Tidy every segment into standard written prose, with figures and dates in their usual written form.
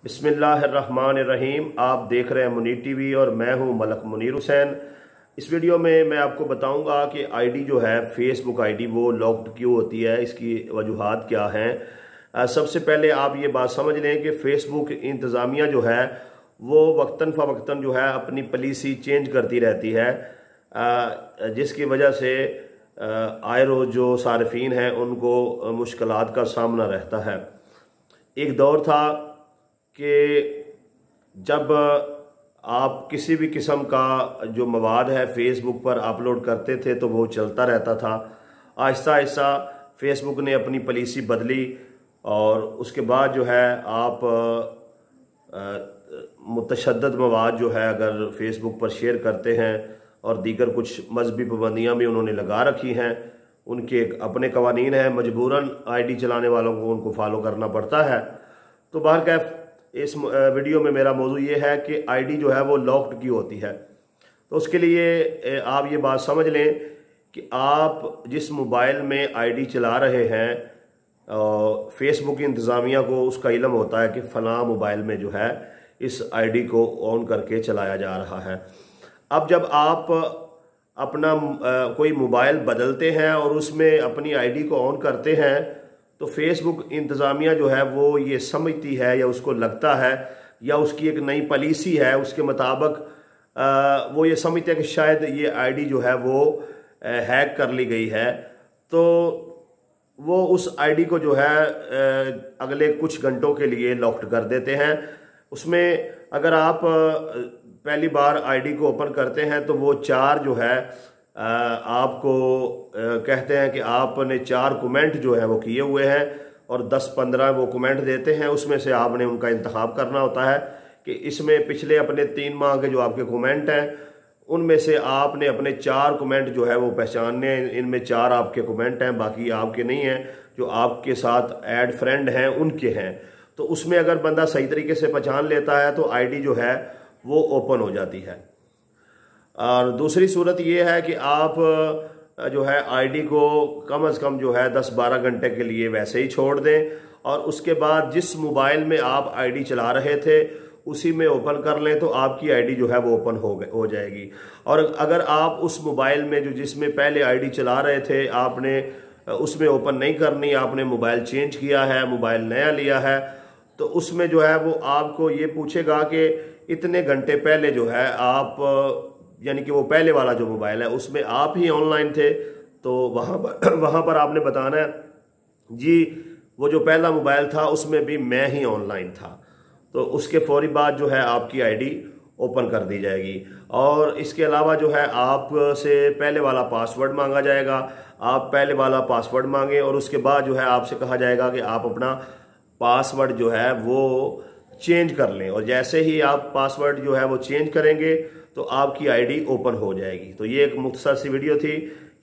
बिस्मिल्लाहिर्रहमानिर्रहीम। आप देख रहे हैं मुनीर टीवी और मैं हूं मलक मुनीर हुसैन। इस वीडियो में मैं आपको बताऊंगा कि आईडी जो है फेसबुक आईडी वो लॉक्ड क्यों होती है, इसकी वजूहात क्या हैं। सबसे पहले आप ये बात समझ लें कि फेसबुक इंतज़ामिया जो है वो वक्तन फ़वक्तन जो है अपनी पॉलिसी चेंज करती रहती है, जिसकी वजह से आए रोज़ जो सार्फिन हैं उनको मुश्किलात का सामना रहता है। एक दौर था कि जब आप किसी भी किस्म का जो मवाद है फेसबुक पर अपलोड करते थे तो वो चलता रहता था। आहिस्ता आहिस्ता फेसबुक ने अपनी पॉलिसी बदली और उसके बाद जो है आप मुतशद्दद मवाद जो है अगर फेसबुक पर शेयर करते हैं और दीगर कुछ मजहबी पाबंदियाँ भी उन्होंने लगा रखी हैं, उनके अपने कवानीन हैं, मजबूरन आईडी चलाने वालों को उनको फॉलो करना पड़ता है। तो बहरकैफ इस वीडियो में मेरा मौजू ये है कि आईडी जो है वो लॉक्ड क्यों होती है। तो उसके लिए आप ये बात समझ लें कि आप जिस मोबाइल में आईडी चला रहे हैं, फेसबुक इंतज़ामिया को उसका इल्म होता है कि फ़लाँ मोबाइल में जो है इस आईडी को ऑन करके चलाया जा रहा है। अब जब आप अपना कोई मोबाइल बदलते हैं और उसमें अपनी आईडी को ऑन करते हैं तो फेसबुक इंतज़ामिया जो है वो ये समझती है या उसको लगता है या उसकी एक नई पॉलिसी है, उसके मुताबिक वो ये समझते हैं कि शायद ये आईडी जो है वो हैक कर ली गई है। तो वो उस आईडी को जो है अगले कुछ घंटों के लिए लॉक्ड कर देते हैं। उसमें अगर आप पहली बार आईडी को ओपन करते हैं तो वो चार जो है आपको कहते हैं कि आपने 4 कमेंट जो है वो किए हुए हैं और 10-15 वो कमेंट देते हैं। उसमें से आपने उनका इंतखाब करना होता है कि इसमें पिछले अपने 3 माह के जो आपके कमेंट हैं उनमें से आपने अपने 4 कमेंट जो है वो पहचानने। इनमें 4 आपके कमेंट हैं, बाकी आपके नहीं हैं, जो आपके साथ ऐड फ्रेंड हैं उनके हैं। तो उसमें अगर बंदा सही तरीके से पहचान लेता है तो आईडी जो है वो ओपन हो जाती है। और दूसरी सूरत ये है कि आप जो है आईडी को कम से कम जो है 10-12 घंटे के लिए वैसे ही छोड़ दें और उसके बाद जिस मोबाइल में आप आईडी चला रहे थे उसी में ओपन कर लें तो आपकी आईडी जो है वो ओपन हो जाएगी। और अगर आप उस मोबाइल में जो जिसमें पहले आईडी चला रहे थे आपने उसमें ओपन नहीं करनी, आपने मोबाइल चेंज किया है, मोबाइल नया लिया है, तो उसमें जो है वो आपको ये पूछेगा कि इतने घंटे पहले जो है आप, यानी कि वो पहले वाला जो मोबाइल है उसमें आप ही ऑनलाइन थे, तो वहाँ पर आपने बताना है जी वो जो पहला मोबाइल था उसमें भी मैं ही ऑनलाइन था। तो उसके फौरी बाद जो है आपकी आईडी ओपन कर दी जाएगी। और इसके अलावा जो है आपसे पहले वाला पासवर्ड मांगा जाएगा, आप पहले वाला पासवर्ड मांगें और उसके बाद जो है आपसे कहा जाएगा कि आप अपना पासवर्ड जो है वो चेंज कर लें। और जैसे ही आप पासवर्ड जो है वो चेंज करेंगे तो आपकी आईडी ओपन हो जाएगी। तो ये एक मुख्तसर सी वीडियो थी,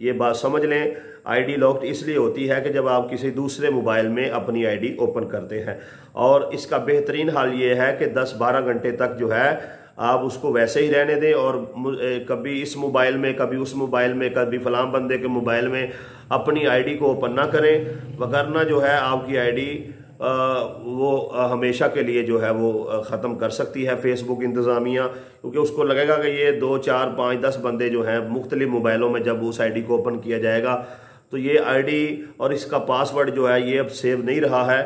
ये बात समझ लें। आईडी लॉक्ड इसलिए होती है कि जब आप किसी दूसरे मोबाइल में अपनी आईडी ओपन करते हैं, और इसका बेहतरीन हाल ये है कि 10-12 घंटे तक जो है आप उसको वैसे ही रहने दें और कभी इस मोबाइल में, कभी उस मोबाइल में, कभी फलां बंदे के मोबाइल में अपनी आईडी को ओपन ना करें, वगरना जो है आपकी आईडी वो हमेशा के लिए जो है वो ख़त्म कर सकती है फेसबुक इंतज़ामिया। क्योंकि उसको लगेगा कि ये 2, 4, 5, 10 बंदे जो हैं मुख्तलिफ मोबाइलों में जब उस आईडी को ओपन किया जाएगा तो ये आईडी और इसका पासवर्ड जो है ये अब सेव नहीं रहा है,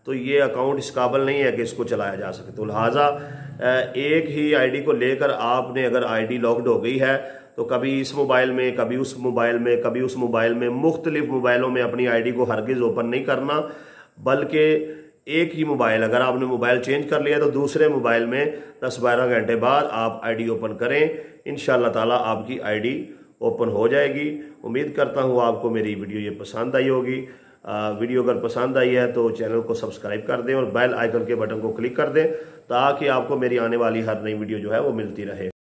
तो ये अकाउंट इस काबिल नहीं है कि इसको चलाया जा सके। तो लिहाजा एक ही आईडी को लेकर आपने अगर आईडी लॉक्ड हो गई है तो कभी इस मोबाइल में, कभी उस मोबाइल में, कभी उस मोबाइल में, मुख्तलिफ मोबाइलों में अपनी आईडी को हरगिज़ ओपन नहीं करना, बल्कि एक ही मोबाइल, अगर आपने मोबाइल चेंज कर लिया तो दूसरे मोबाइल में 10-12 घंटे बाद आप आईडी ओपन करें। इंशाअल्लाह ताला आपकी आईडी ओपन हो जाएगी। उम्मीद करता हूँ आपको मेरी वीडियो ये पसंद आई होगी। वीडियो अगर पसंद आई है तो चैनल को सब्सक्राइब कर दें और बेल आइकन के बटन को क्लिक कर दें ताकि आपको मेरी आने वाली हर नई वीडियो जो है वो मिलती रहे।